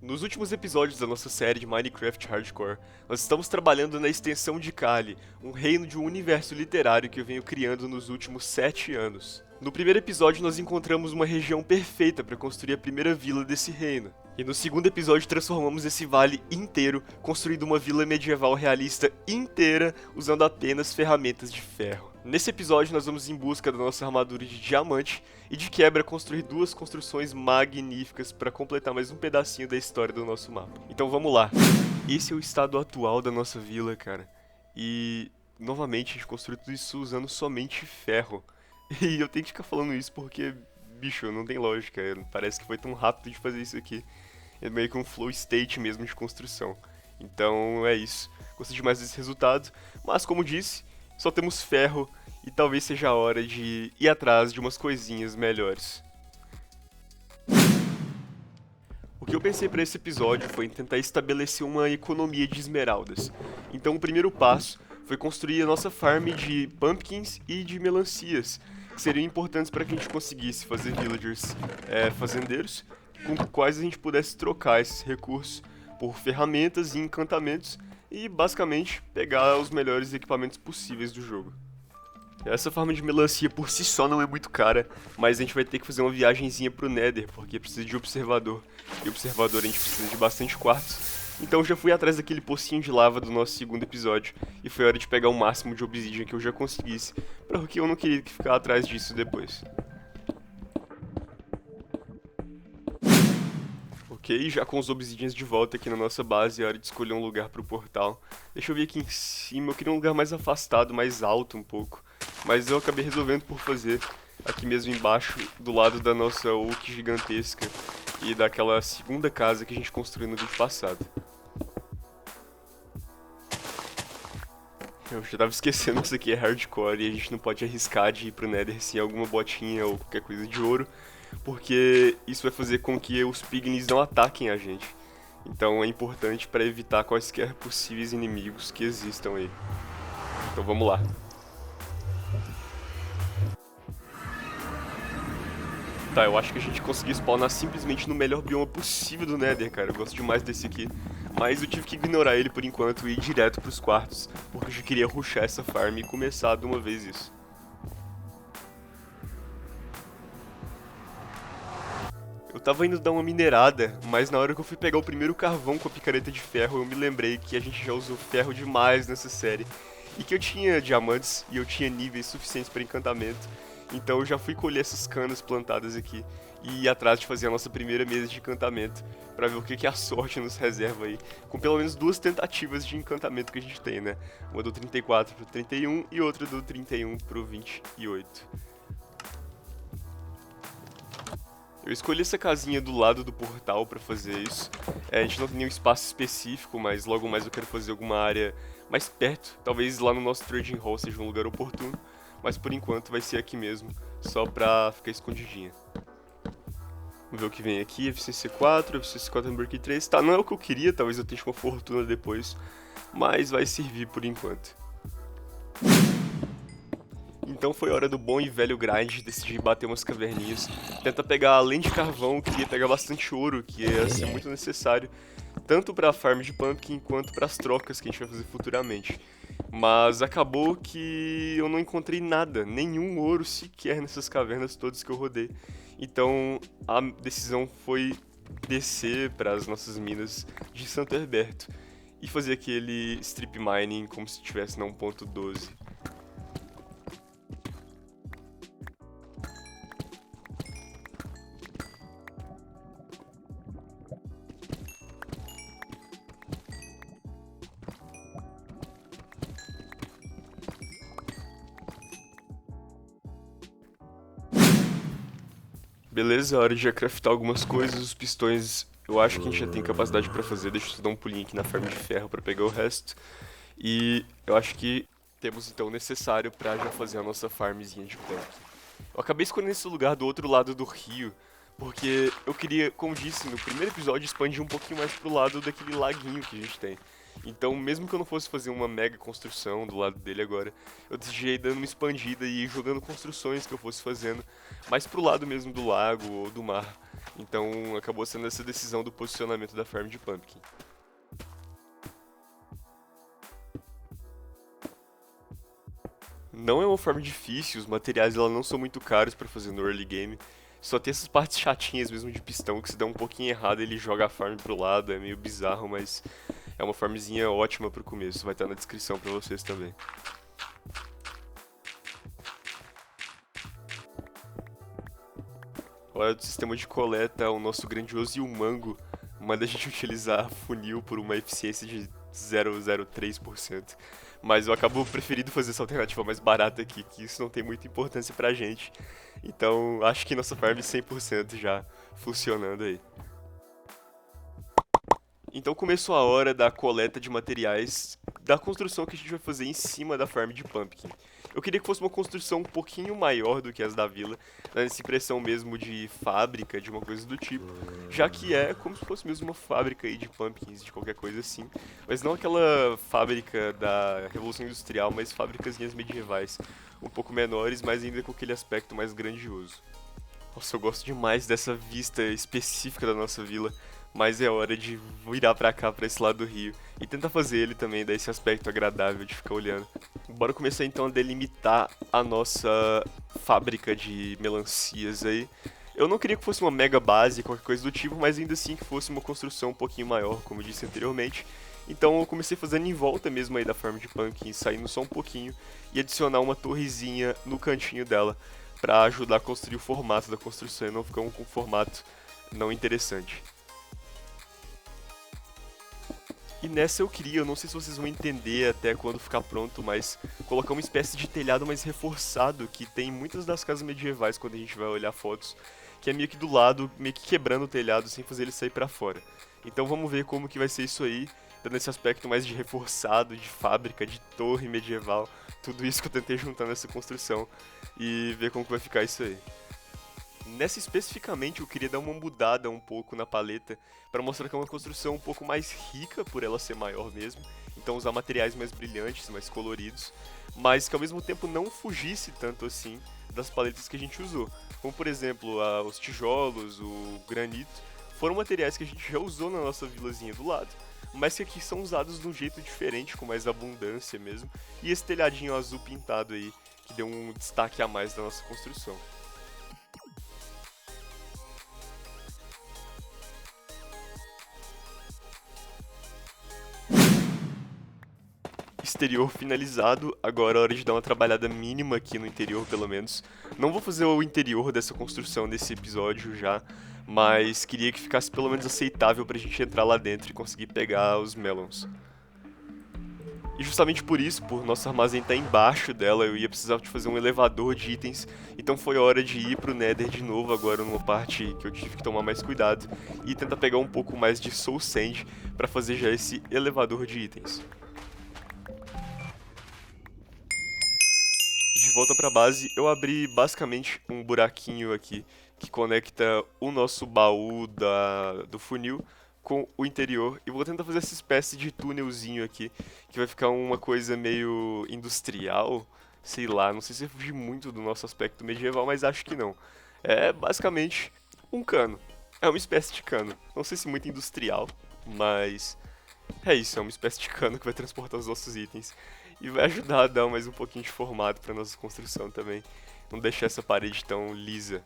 Nos últimos episódios da nossa série de Minecraft Hardcore, nós estamos trabalhando na extensão de Kali, um reino de um universo literário que eu venho criando nos últimos 7 anos. No primeiro episódio nós encontramos uma região perfeita para construir a primeira vila desse reino. E no segundo episódio transformamos esse vale inteiro, construindo uma vila medieval realista inteira usando apenas ferramentas de ferro. Nesse episódio nós vamos em busca da nossa armadura de diamante e de quebra construir duas construções magníficas para completar mais um pedacinho da história do nosso mapa. Então vamos lá. Esse é o estado atual da nossa vila, cara. E novamente a gente construiu tudo isso usando somente ferro. E eu tenho que ficar falando isso porque, bicho, não tem lógica. Parece que foi tão rápido de fazer isso aqui. É meio que um flow state mesmo de construção. Então é isso. Gostei demais desse resultado. Mas como disse, só temos ferro e talvez seja a hora de ir atrás de umas coisinhas melhores. O que eu pensei para esse episódio foi em tentar estabelecer uma economia de esmeraldas. Então o primeiro passo foi construir a nossa farm de pumpkins e de melancias, que seriam importantes para que a gente conseguisse fazer villagers fazendeiros, com quais a gente pudesse trocar esses recursos por ferramentas e encantamentos e basicamente pegar os melhores equipamentos possíveis do jogo. Essa farm de melancia por si só não é muito cara, mas a gente vai ter que fazer uma viagenzinha pro Nether, porque precisa de observador. E observador a gente precisa de bastante quartzo. Então já fui atrás daquele pocinho de lava do nosso segundo episódio, e foi hora de pegar o máximo de obsidian que eu já conseguisse, porque eu não queria ficar atrás disso depois. Ok, já com os obsidians de volta aqui na nossa base, é hora de escolher um lugar pro portal. Deixa eu ver aqui em cima, eu queria um lugar mais afastado, mais alto um pouco. Mas eu acabei resolvendo por fazer aqui mesmo embaixo, do lado da nossa oak gigantesca e daquela segunda casa que a gente construiu no vídeo passado. Eu já tava esquecendo que isso aqui é hardcore e a gente não pode arriscar de ir pro Nether sem alguma botinha ou qualquer coisa de ouro, porque isso vai fazer com que os pigmies não ataquem a gente. Então é importante para evitar quaisquer possíveis inimigos que existam aí. Então vamos lá. Tá, eu acho que a gente conseguiu spawnar simplesmente no melhor bioma possível do Nether, cara. Eu gosto demais desse aqui. Mas eu tive que ignorar ele por enquanto e ir direto pros quartos, porque eu já queria rushar essa farm e começar de uma vez isso. Eu tava indo dar uma minerada, mas na hora que eu fui pegar o primeiro carvão com a picareta de ferro, eu me lembrei que a gente já usou ferro demais nessa série. E que eu tinha diamantes e eu tinha níveis suficientes para encantamento. Então eu já fui colher essas canas plantadas aqui e ir atrás de fazer a nossa primeira mesa de encantamento para ver o que a sorte nos reserva aí, com pelo menos duas tentativas de encantamento que a gente tem, né? Uma do 34 pro 31 e outra do 31 pro 28. Eu escolhi essa casinha do lado do portal pra fazer isso. A gente não tem nenhum espaço específico, mas logo mais eu quero fazer alguma área mais perto. Talvez lá no nosso trading hall seja um lugar oportuno, mas por enquanto vai ser aqui mesmo, só pra ficar escondidinha. Vamos ver o que vem aqui, eficiência 4, eficiência 4 Hamburg 3. Tá, não é o que eu queria, talvez eu tenha uma fortuna depois, mas vai servir por enquanto. Então foi hora do bom e velho grind, decidi bater umas caverninhas, tentar pegar além de carvão, queria pegar bastante ouro, que ia ser muito necessário, tanto para a farm de pumpkin quanto para as trocas que a gente vai fazer futuramente. Mas acabou que eu não encontrei nada, nenhum ouro sequer nessas cavernas todas que eu rodei. Então a decisão foi descer para as nossas minas de Santo Herberto e fazer aquele strip mining como se estivesse na 1.12. Beleza, é hora de já craftar algumas coisas, os pistões eu acho que a gente já tem capacidade pra fazer, deixa eu só dar um pulinho aqui na farm de ferro pra pegar o resto. E eu acho que temos então o necessário pra já fazer a nossa farmzinha de punk. Eu acabei escolhendo esse lugar do outro lado do rio, porque eu queria, como disse no primeiro episódio, expandir um pouquinho mais pro lado daquele laguinho que a gente tem. Então, mesmo que eu não fosse fazer uma mega construção do lado dele agora, eu decidi ir dando uma expandida e ir jogando construções que eu fosse fazendo mais pro lado mesmo do lago ou do mar, Então acabou sendo essa decisão do posicionamento da farm de Pumpkin. Não é uma farm difícil, os materiais ela não são muito caros para fazer no early game. Só tem essas partes chatinhas mesmo de pistão, que se der um pouquinho errado ele joga a farm pro lado, é meio bizarro, mas é uma farmzinha ótima pro começo, vai estar na descrição pra vocês também. Hora do sistema de coleta, o nosso grandioso Yumango manda a gente utilizar funil por uma eficiência de 0,03%. Mas eu acabo preferindo fazer essa alternativa mais barata aqui, que isso não tem muita importância pra gente. Então acho que nossa farm 100% já funcionando aí. Então começou a hora da coleta de materiais da construção que a gente vai fazer em cima da farm de Pumpkin. Eu queria que fosse uma construção um pouquinho maior do que as da vila, dando essa impressão mesmo de fábrica, de uma coisa do tipo, já que é como se fosse mesmo uma fábrica aí de pumpkins, de qualquer coisa assim, mas não aquela fábrica da Revolução Industrial, mas fábricazinhas medievais, um pouco menores, mas ainda com aquele aspecto mais grandioso. Nossa, eu gosto demais dessa vista específica da nossa vila, mas é hora de virar pra cá, pra esse lado do rio, e tentar fazer ele também dar esse aspecto agradável de ficar olhando. Bora começar então a delimitar a nossa fábrica de melancias aí. Eu não queria que fosse uma mega base, qualquer coisa do tipo, mas ainda assim que fosse uma construção um pouquinho maior, como eu disse anteriormente. Então eu comecei fazendo em volta mesmo aí da farm de pumpkin, saindo só um pouquinho, e adicionar uma torrezinha no cantinho dela, pra ajudar a construir o formato da construção e não ficar com um formato não interessante. E nessa eu não sei se vocês vão entender até quando ficar pronto, mas colocar uma espécie de telhado mais reforçado que tem em muitas das casas medievais quando a gente vai olhar fotos, que é meio que do lado, meio que quebrando o telhado sem fazer ele sair pra fora. Então vamos ver como que vai ser isso aí, dando esse aspecto mais de reforçado, de fábrica, de torre medieval, tudo isso que eu tentei juntar nessa construção e ver como que vai ficar isso aí. Nessa especificamente eu queria dar uma mudada um pouco na paleta para mostrar que é uma construção um pouco mais rica por ela ser maior mesmo, então usar materiais mais brilhantes, mais coloridos, mas que ao mesmo tempo não fugisse tanto assim das paletas que a gente usou, como por exemplo os tijolos, o granito, foram materiais que a gente já usou na nossa vilazinha do lado, mas que aqui são usados de um jeito diferente, com mais abundância mesmo, e esse telhadinho azul pintado aí, que deu um destaque a mais da nossa construção. Exterior finalizado, agora é hora de dar uma trabalhada mínima aqui no interior, pelo menos. Não vou fazer o interior dessa construção nesse episódio já, mas queria que ficasse pelo menos aceitável pra gente entrar lá dentro e conseguir pegar os melons. E justamente por isso, por nosso armazém estar embaixo dela, eu ia precisar de fazer um elevador de itens, então foi hora de ir pro Nether de novo agora numa parte que eu tive que tomar mais cuidado e tentar pegar um pouco mais de Soul Sand pra fazer já esse elevador de itens. De volta pra base, eu abri basicamente um buraquinho aqui que conecta o nosso baú do funil com o interior e vou tentar fazer essa espécie de túnelzinho aqui que vai ficar uma coisa meio industrial, sei lá, não sei se fugir muito do nosso aspecto medieval, mas acho que não. É basicamente um cano, é uma espécie de cano, não sei se muito industrial, mas é isso, é uma espécie de cano que vai transportar os nossos itens. E vai ajudar a dar mais um pouquinho de formato pra nossa construção também. Não deixar essa parede tão lisa.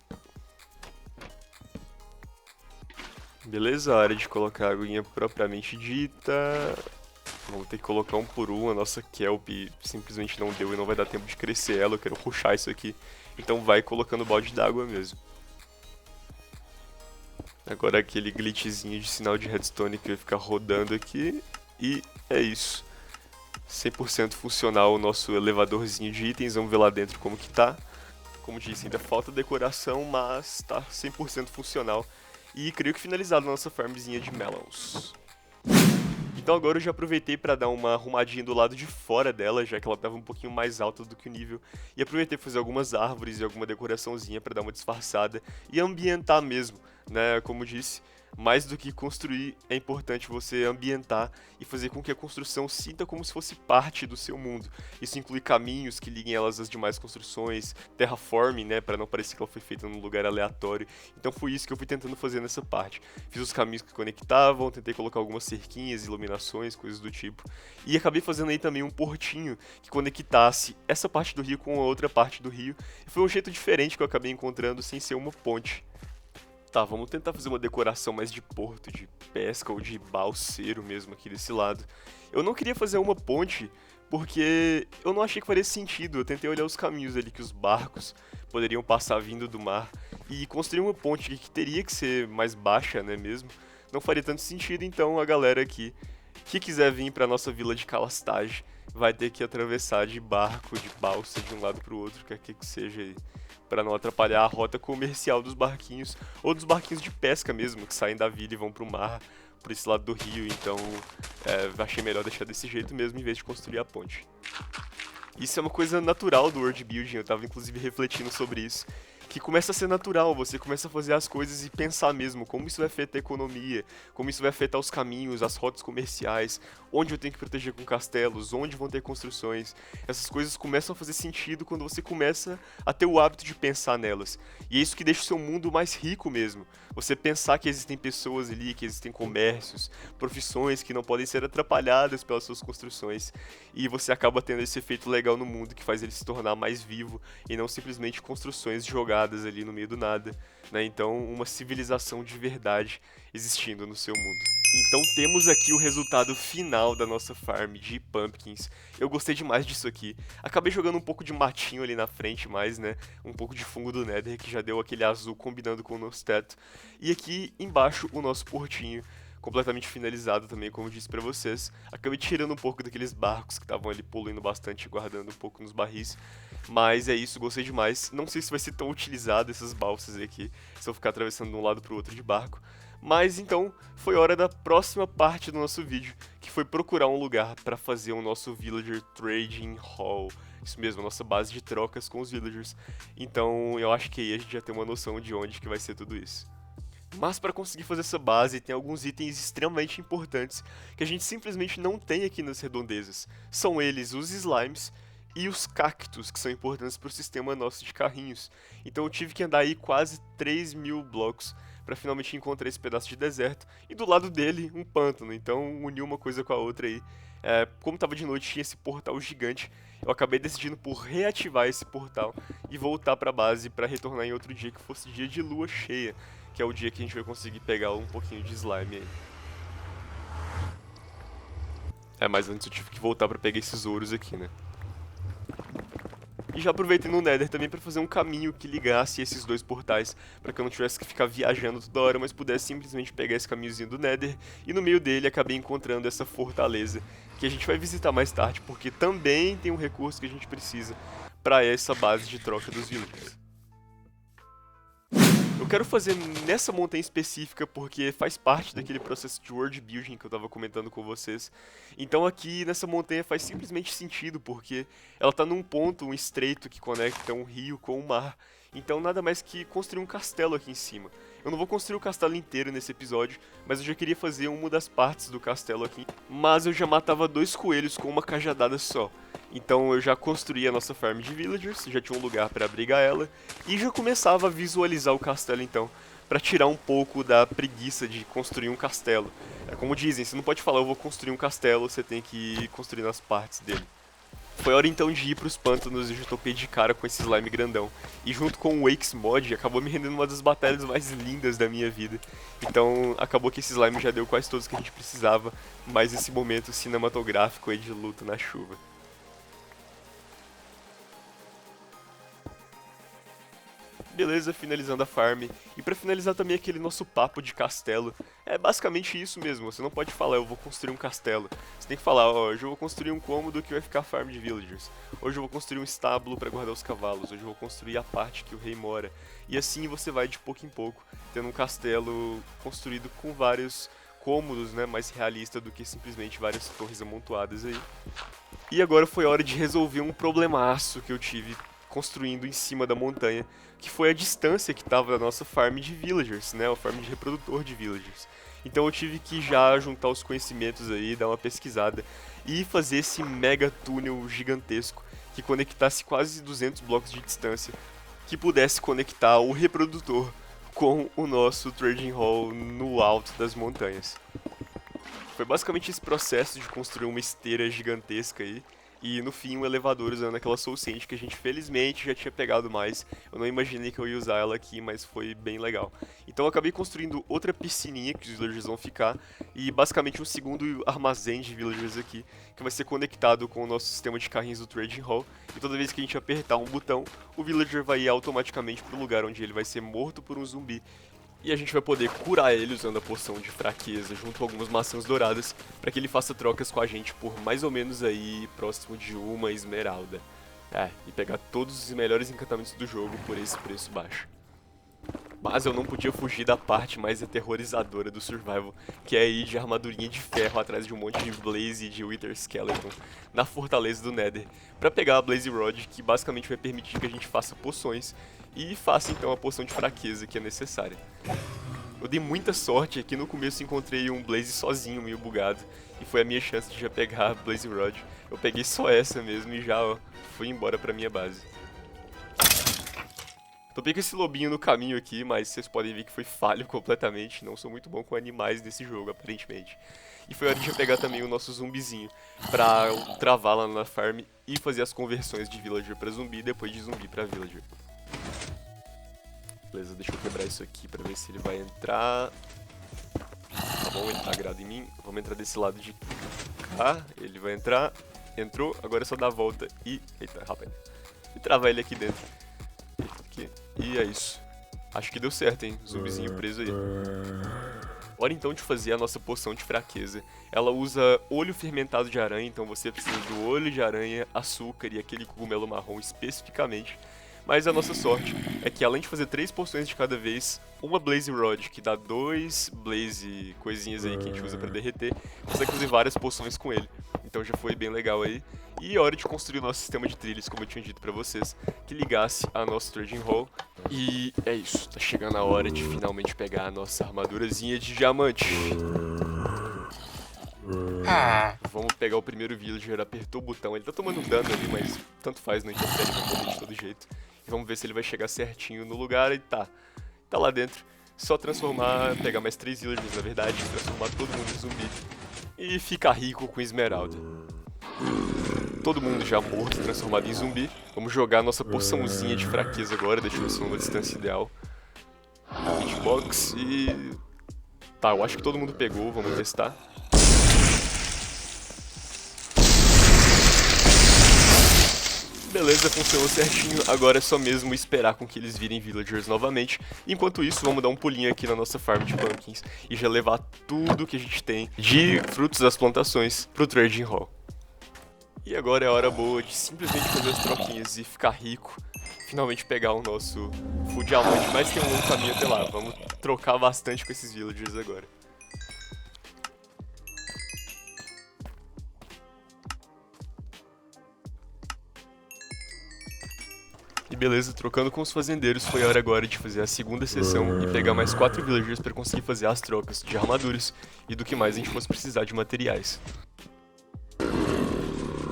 Beleza, hora de colocar a aguinha propriamente dita. Vamos ter que colocar um por um. A nossa kelp simplesmente não deu e não vai dar tempo de crescer ela. Eu quero rushar isso aqui. Então vai colocando o balde d'água mesmo. Agora aquele glitchzinho de sinal de redstone que vai ficar rodando aqui. E é isso. 100% funcional o nosso elevadorzinho de itens, vamos ver lá dentro como que tá. Como disse, ainda falta decoração, mas tá 100% funcional. E creio que finalizado a nossa farmzinha de melons. Então agora eu já aproveitei para dar uma arrumadinha do lado de fora dela, já que ela estava um pouquinho mais alta do que o nível. E aproveitei para fazer algumas árvores e alguma decoraçãozinha para dar uma disfarçada e ambientar mesmo, né, como disse. mais do que construir, é importante você ambientar e fazer com que a construção sinta como se fosse parte do seu mundo. Isso inclui caminhos que liguem elas às demais construções, terraforming, né, para não parecer que ela foi feita num lugar aleatório. Então foi isso que eu fui tentando fazer nessa parte. Fiz os caminhos que conectavam, tentei colocar algumas cerquinhas, iluminações, coisas do tipo. E acabei fazendo aí também um portinho que conectasse essa parte do rio com a outra parte do rio. E foi um jeito diferente que eu acabei encontrando sem ser uma ponte. Tá, vamos tentar fazer uma decoração mais de porto, de pesca ou de balseiro mesmo aqui desse lado. Eu não queria fazer uma ponte porque eu não achei que faria sentido. Eu tentei olhar os caminhos ali que os barcos poderiam passar vindo do mar e construir uma ponte que teria que ser mais baixa, né mesmo? Não faria tanto sentido, então a galera aqui que quiser vir para nossa vila de Calastage vai ter que atravessar de barco, de balsa de um lado para o outro, quer que seja aí, para não atrapalhar a rota comercial dos barquinhos ou dos barquinhos de pesca mesmo que saem da vila e vão para o mar por esse lado do rio. Então achei melhor deixar desse jeito mesmo em vez de construir a ponte. Isso é uma coisa natural do world building, eu tava inclusive refletindo sobre isso, que começa a ser natural, você começa a fazer as coisas e pensar mesmo como isso vai afetar a economia, como isso vai afetar os caminhos, as rotas comerciais, onde eu tenho que proteger com castelos, onde vão ter construções. Essas coisas começam a fazer sentido quando você começa a ter o hábito de pensar nelas. E é isso que deixa o seu mundo mais rico mesmo. Você pensar que existem pessoas ali, que existem comércios, profissões que não podem ser atrapalhadas pelas suas construções. E você acaba tendo esse efeito legal no mundo que faz ele se tornar mais vivo e não simplesmente construções jogadas ali no meio do nada, né? Então, uma civilização de verdade existindo no seu mundo. Então temos aqui o resultado final da nossa farm de pumpkins. Eu gostei demais disso aqui. Acabei jogando um pouco de matinho ali na frente mais, né? Um pouco de fungo do Nether que já deu aquele azul combinando com o nosso teto. E aqui embaixo o nosso portinho completamente finalizado também, como eu disse pra vocês. Acabei tirando um pouco daqueles barcos que estavam ali poluindo bastante, guardando um pouco nos barris. Mas é isso, gostei demais. Não sei se vai ser tão utilizado essas balsas aqui, se eu ficar atravessando de um lado pro outro de barco. Mas então, foi hora da próxima parte do nosso vídeo, que foi procurar um lugar para fazer o nosso Villager Trading Hall. Isso mesmo, a nossa base de trocas com os villagers. Então, eu acho que aí a gente já tem uma noção de onde que vai ser tudo isso. Mas para conseguir fazer essa base, tem alguns itens extremamente importantes que a gente simplesmente não tem aqui nas redondezas. São eles os slimes e os cactos, que são importantes para o sistema nosso de carrinhos. Então eu tive que andar aí quase 3.000 blocos para finalmente encontrar esse pedaço de deserto. E do lado dele, um pântano. Então uniu uma coisa com a outra aí. Como estava de noite, tinha esse portal gigante. Eu acabei decidindo por reativar esse portal e voltar para a base para retornar em outro dia que fosse dia de lua cheia, que é o dia que a gente vai conseguir pegar um pouquinho de slime aí. Mas antes eu tive que voltar pra pegar esses ouros aqui, né? E já aproveitei no Nether também pra fazer um caminho que ligasse esses dois portais, pra que eu não tivesse que ficar viajando toda hora, mas pudesse simplesmente pegar esse caminhozinho do Nether, e no meio dele acabei encontrando essa fortaleza, que a gente vai visitar mais tarde, porque também tem um recurso que a gente precisa pra essa base de troca dos villagers. Eu quero fazer nessa montanha específica porque faz parte daquele processo de world building que eu tava comentando com vocês. Então aqui nessa montanha faz simplesmente sentido porque ela tá num ponto, um estreito que conecta um rio com o mar. Então nada mais que construir um castelo aqui em cima. Eu não vou construir o castelo inteiro nesse episódio, mas eu já queria fazer uma das partes do castelo aqui. Mas eu já matava 2 coelhos com uma cajadada só. Então eu já construí a nossa farm de villagers, já tinha um lugar para abrigar ela, e já começava a visualizar o castelo então, para tirar um pouco da preguiça de construir um castelo. Como dizem, você não pode falar eu vou construir um castelo, você tem que ir construindo as partes dele. Foi hora então de ir pros pântanos e eu já topei de cara com esse slime grandão. E junto com o Wakes Mod, acabou me rendendo uma das batalhas mais lindas da minha vida. Então acabou que esse slime já deu quase todos que a gente precisava, mais esse momento cinematográfico aí de luta na chuva. Beleza, finalizando a farm. E pra finalizar também aquele nosso papo de castelo. É basicamente isso mesmo, você não pode falar eu vou construir um castelo. Você tem que falar, ó, hoje eu vou construir um cômodo que vai ficar farm de villagers. Hoje eu vou construir um estábulo pra guardar os cavalos. Hoje eu vou construir a parte que o rei mora. E assim você vai de pouco em pouco, tendo um castelo construído com vários cômodos, né, mais realista do que simplesmente várias torres amontoadas aí. E agora foi hora de resolver um problemaço que eu tive construindo em cima da montanha, que foi a distância que estava da nossa farm de villagers, né, o farm de reprodutor de villagers. Então eu tive que já juntar os conhecimentos aí, dar uma pesquisada e fazer esse mega túnel gigantesco que conectasse quase 200 blocos de distância, que pudesse conectar o reprodutor com o nosso trading hall no alto das montanhas. Foi basicamente esse processo de construir uma esteira gigantesca aí, e no fim um elevador usando aquela Soul Sand que a gente felizmente já tinha pegado mais. Eu não imaginei que eu ia usar ela aqui, mas foi bem legal. Então eu acabei construindo outra piscininha que os villagers vão ficar, e basicamente um segundo armazém de villagers aqui, que vai ser conectado com o nosso sistema de carrinhos do Trading Hall, e toda vez que a gente apertar um botão, o villager vai ir automaticamente para o lugar onde ele vai ser morto por um zumbi, e a gente vai poder curar ele usando a poção de fraqueza junto com algumas maçãs douradas para que ele faça trocas com a gente por mais ou menos aí próximo de uma esmeralda. E pegar todos os melhores encantamentos do jogo por esse preço baixo. Mas eu não podia fugir da parte mais aterrorizadora do survival, que é ir de armadurinha de ferro atrás de um monte de Blaze e de Wither Skeleton na fortaleza do Nether, para pegar a Blaze Rod, que basicamente vai permitir que a gente faça poções e faça então a poção de fraqueza que é necessária. Eu dei muita sorte, aqui no começo encontrei um Blaze sozinho, meio bugado, e foi a minha chance de já pegar a Blaze Rod. Eu peguei só essa mesmo e já fui embora pra minha base. Topei com esse lobinho no caminho aqui, mas vocês podem ver que foi falho completamente. Não sou muito bom com animais nesse jogo, aparentemente. E foi hora de eu pegar também o nosso zumbizinho pra travar lá na farm e fazer as conversões de villager pra zumbi, depois de zumbi pra villager. Beleza, deixa eu quebrar isso aqui pra ver se ele vai entrar. Tá bom, ele tá agrado em mim. Vamos entrar desse lado de cá. Ele vai entrar. Entrou, agora é só dar a volta e... Eita, rapaz. E travar ele aqui dentro. Aqui. E é isso. Acho que deu certo, hein? Zumbizinho preso aí. Hora então de fazer a nossa poção de fraqueza. Ela usa olho fermentado de aranha, então você precisa do olho de aranha, açúcar e aquele cogumelo marrom especificamente. Mas a nossa sorte é que além de fazer 3 poções de cada vez, uma Blaze Rod, que dá 2 Blaze coisinhas aí que a gente usa pra derreter, consegue fazer várias poções com ele. Então já foi bem legal aí. E é hora de construir o nosso sistema de trilhos, como eu tinha dito pra vocês, que ligasse a nosso Trading Hall. E é isso, tá chegando a hora de finalmente pegar a nossa armadurazinha de diamante. Vamos pegar o primeiro villager, apertou o botão, ele tá tomando dano ali, mas tanto faz, não interfere, vai morrer de todo jeito. E vamos ver se ele vai chegar certinho no lugar e tá lá dentro. Só transformar, pegar mais 3 villagers na verdade, transformar todo mundo em zumbi e ficar rico com esmeralda. Todo mundo já morto, transformado em zumbi. Vamos jogar a nossa poçãozinha de fraqueza agora, deixando isso numa distância ideal. Hitbox e... Tá, eu acho que todo mundo pegou, vamos testar. Beleza, funcionou certinho, agora é só mesmo esperar com que eles virem villagers novamente. Enquanto isso, vamos dar um pulinho aqui na nossa farm de pumpkins e já levar tudo que a gente tem de frutos das plantações pro Trading Hall. E agora é a hora boa de simplesmente fazer as troquinhas e ficar rico. Finalmente pegar o nosso full diamante, mas tem um longo caminho até lá. Vamos trocar bastante com esses villagers agora. E beleza, trocando com os fazendeiros, foi a hora agora de fazer a segunda sessão e pegar mais 4 villagers para conseguir fazer as trocas de armaduras e do que mais a gente fosse precisar de materiais.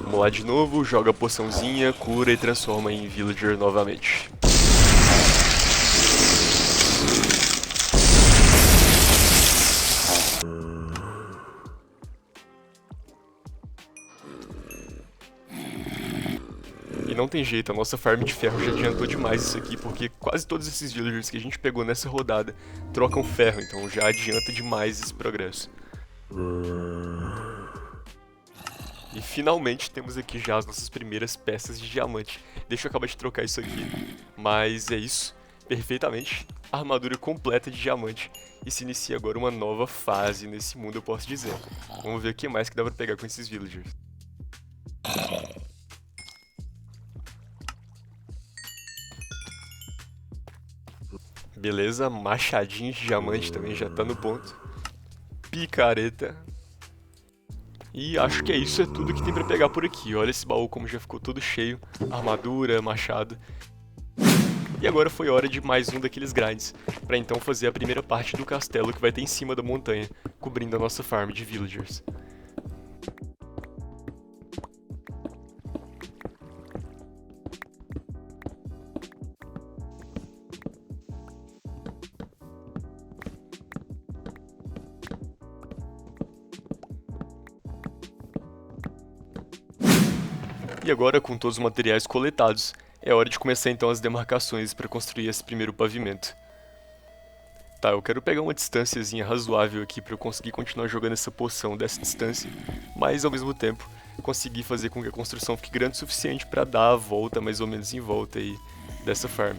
Vamos lá de novo, joga a poçãozinha, cura e transforma em villager novamente. E não tem jeito, a nossa farm de ferro já adiantou demais isso aqui, porque quase todos esses villagers que a gente pegou nessa rodada trocam ferro, então já adianta demais esse progresso. E finalmente temos aqui já as nossas primeiras peças de diamante. Deixa eu acabar de trocar isso aqui, mas é isso, perfeitamente. Armadura completa de diamante. E se inicia agora uma nova fase nesse mundo, eu posso dizer. Vamos ver o que mais que dá pra pegar com esses villagers. Beleza, machadinho de diamante também já tá no ponto. Picareta. E acho que é isso, é tudo que tem pra pegar por aqui. Olha esse baú como já ficou todo cheio, armadura, machado. E agora foi hora de mais um daqueles grinds, pra então fazer a primeira parte do castelo que vai ter em cima da montanha, cobrindo a nossa farm de villagers. E agora, com todos os materiais coletados, é hora de começar então as demarcações para construir esse primeiro pavimento. Tá, eu quero pegar uma distânciazinha razoável aqui para eu conseguir continuar jogando essa poção dessa distância, mas ao mesmo tempo conseguir fazer com que a construção fique grande o suficiente para dar a volta mais ou menos em volta aí dessa farm.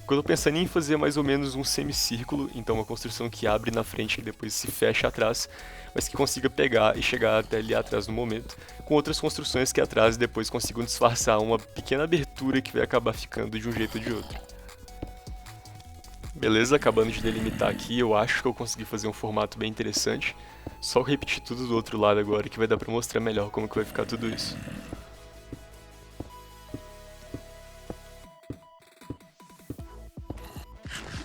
O que eu tô pensando em fazer é mais ou menos um semicírculo, então uma construção que abre na frente e depois se fecha atrás, mas que consiga pegar e chegar até ali atrás no momento, com outras construções que atrás depois consigam disfarçar uma pequena abertura que vai acabar ficando de um jeito ou de outro. Beleza, acabando de delimitar aqui, eu acho que eu consegui fazer um formato bem interessante. Só repetir tudo do outro lado agora que vai dar pra mostrar melhor como que vai ficar tudo isso.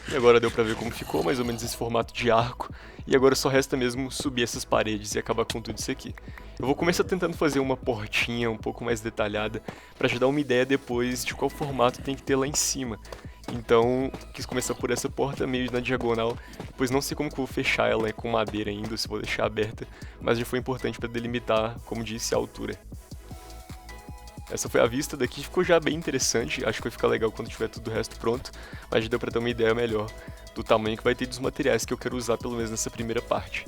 E agora deu pra ver como ficou, mais ou menos esse formato de arco. E agora só resta mesmo subir essas paredes e acabar com tudo isso aqui. Eu vou começar tentando fazer uma portinha um pouco mais detalhada, pra te dar uma ideia depois de qual formato tem que ter lá em cima. Então, quis começar por essa porta meio na diagonal, pois não sei como que eu vou fechar ela com madeira ainda, se vou deixar aberta, mas já foi importante para delimitar, como disse, a altura. Essa foi a vista, daqui ficou já bem interessante, acho que vai ficar legal quando tiver tudo o resto pronto, mas já deu pra ter uma ideia melhor do tamanho que vai ter dos materiais que eu quero usar pelo menos nessa primeira parte.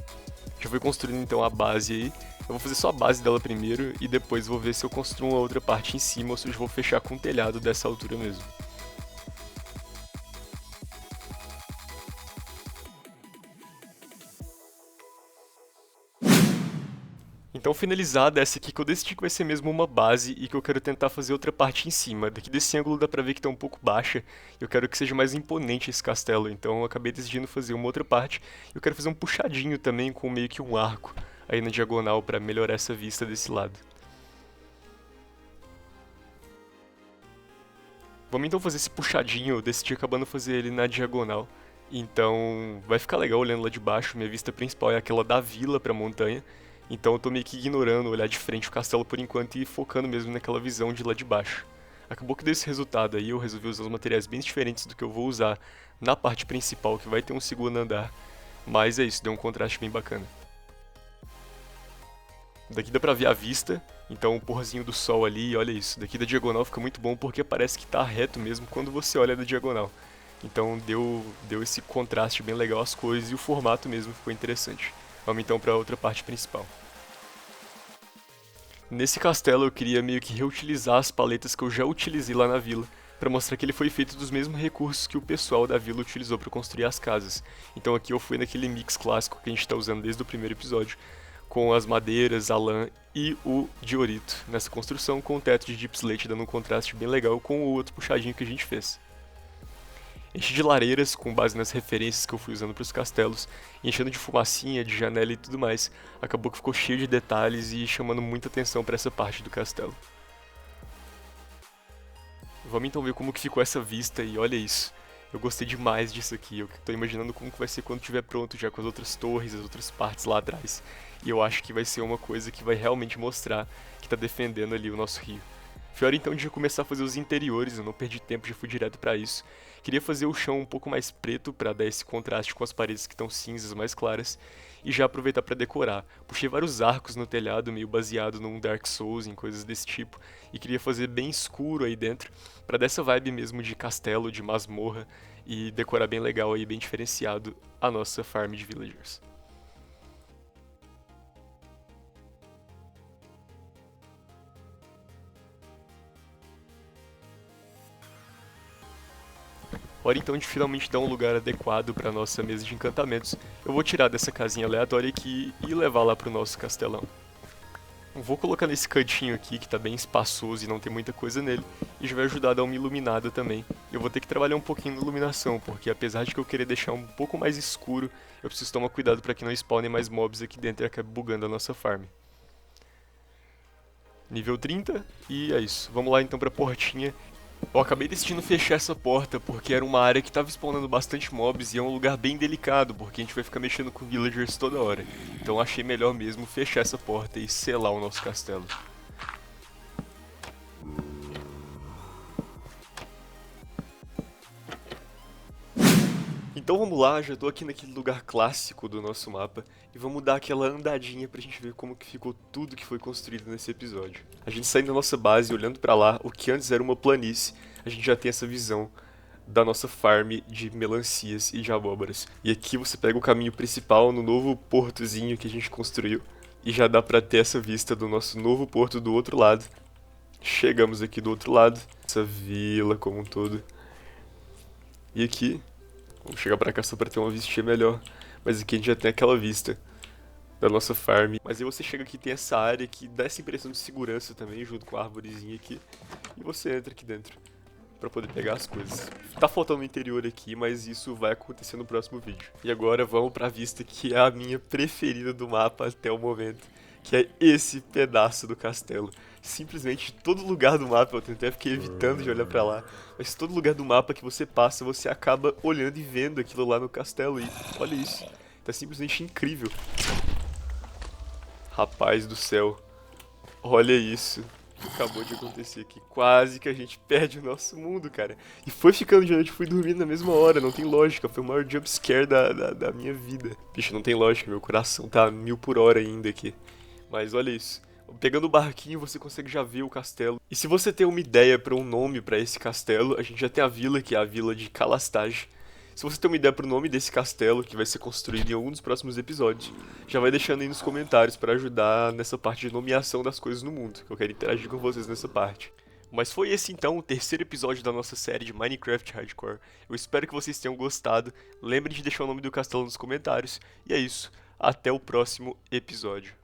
Já fui construindo então a base aí, eu vou fazer só a base dela primeiro e depois vou ver se eu construo uma outra parte em cima ou se eu vou fechar com o telhado dessa altura mesmo. Então, finalizada essa aqui que eu decidi que vai ser mesmo uma base e que eu quero tentar fazer outra parte em cima. Daqui desse ângulo dá pra ver que tá um pouco baixa e eu quero que seja mais imponente esse castelo. Então eu acabei decidindo fazer uma outra parte e eu quero fazer um puxadinho também com meio que um arco aí na diagonal pra melhorar essa vista desse lado. Vamos então fazer esse puxadinho, eu decidi acabando fazer ele na diagonal. Então vai ficar legal olhando lá de baixo, minha vista principal é aquela da vila pra montanha. Então eu tô meio que ignorando olhar de frente o castelo por enquanto e focando mesmo naquela visão de lá de baixo. Acabou que deu esse resultado aí, eu resolvi usar os materiais bem diferentes do que eu vou usar na parte principal, que vai ter um segundo andar. Mas é isso, deu um contraste bem bacana. Daqui dá pra ver a vista, então o porzinho do sol ali, olha isso. Daqui da diagonal fica muito bom porque parece que tá reto mesmo quando você olha da diagonal. Então deu esse contraste bem legal às cores e o formato mesmo ficou interessante. Vamos então para a outra parte principal. Nesse castelo eu queria meio que reutilizar as paletas que eu já utilizei lá na vila, para mostrar que ele foi feito dos mesmos recursos que o pessoal da vila utilizou para construir as casas. Então aqui eu fui naquele mix clássico que a gente está usando desde o primeiro episódio, com as madeiras, a lã e o diorito nessa construção, com o teto de deep slate dando um contraste bem legal com o outro puxadinho que a gente fez. Enchi de lareiras com base nas referências que eu fui usando para os castelos, enchendo de fumacinha, de janela e tudo mais. Acabou que ficou cheio de detalhes e chamando muita atenção para essa parte do castelo. Vamos então ver como que ficou essa vista e olha isso. Eu gostei demais disso aqui, eu tô imaginando como que vai ser quando estiver pronto já com as outras torres, as outras partes lá atrás. E eu acho que vai ser uma coisa que vai realmente mostrar que tá defendendo ali o nosso rio. Foi hora então de começar a fazer os interiores, eu não perdi tempo, já fui direto pra isso. Queria fazer o chão um pouco mais preto para dar esse contraste com as paredes que estão cinzas mais claras e já aproveitar para decorar. Puxei vários arcos no telhado, meio baseado num Dark Souls, em coisas desse tipo, e queria fazer bem escuro aí dentro, para dar essa vibe mesmo de castelo, de masmorra e decorar bem legal aí, bem diferenciado a nossa farm de villagers. Hora então de finalmente dar um lugar adequado para nossa mesa de encantamentos. Eu vou tirar dessa casinha aleatória aqui e levar lá pro nosso castelão. Vou colocar nesse cantinho aqui que tá bem espaçoso e não tem muita coisa nele, e já vai ajudar a dar uma iluminada também. Eu vou ter que trabalhar um pouquinho na iluminação, porque apesar de que eu querer deixar um pouco mais escuro, eu preciso tomar cuidado para que não spawnem mais mobs aqui dentro e acabe bugando a nossa farm. Nível 30, e é isso. Vamos lá então pra portinha. Eu acabei decidindo fechar essa porta porque era uma área que tava spawnando bastante mobs e é um lugar bem delicado, porque a gente vai ficar mexendo com villagers toda hora. Então achei melhor mesmo fechar essa porta e selar o nosso castelo. Então vamos lá, já tô aqui naquele lugar clássico do nosso mapa e vamos dar aquela andadinha pra gente ver como que ficou tudo que foi construído nesse episódio. A gente saindo da nossa base, olhando pra lá, o que antes era uma planície, a gente já tem essa visão da nossa farm de melancias e de abóboras. E aqui você pega o caminho principal no novo portozinho que a gente construiu e já dá pra ter essa vista do nosso novo porto do outro lado. Chegamos aqui do outro lado, essa vila como um todo. E aqui vamos chegar pra cá só pra ter uma vistinha melhor. Mas aqui a gente já tem aquela vista da nossa farm. Mas aí você chega aqui e tem essa área que dá essa impressão de segurança também, junto com a árvorezinha aqui. E você entra aqui dentro pra poder pegar as coisas. Tá faltando o interior aqui, mas isso vai acontecer no próximo vídeo. E agora vamos pra vista que é a minha preferida do mapa até o momento, que é esse pedaço do castelo. Simplesmente todo lugar do mapa, eu até fiquei evitando de olhar pra lá, mas todo lugar do mapa que você passa, você acaba olhando e vendo aquilo lá no castelo e olha isso, tá simplesmente incrível. Rapaz do céu, olha isso. Acabou de acontecer aqui, quase que a gente perde o nosso mundo, cara. E foi ficando de noite, fui dormindo na mesma hora, não tem lógica, foi o maior jumpscare da minha vida. Bicho, não tem lógica, meu coração tá a 1000 por hora ainda aqui. Mas olha isso. Pegando o barquinho, você consegue já ver o castelo. E se você tem uma ideia para um nome para esse castelo, a gente já tem a vila, que é a vila de Calastage. Se você tem uma ideia para o nome desse castelo, que vai ser construído em algum dos próximos episódios, já vai deixando aí nos comentários para ajudar nessa parte de nomeação das coisas no mundo, que eu quero interagir com vocês nessa parte. Mas foi esse então o terceiro episódio da nossa série de Minecraft Hardcore. Eu espero que vocês tenham gostado. Lembrem de deixar o nome do castelo nos comentários. E é isso. Até o próximo episódio.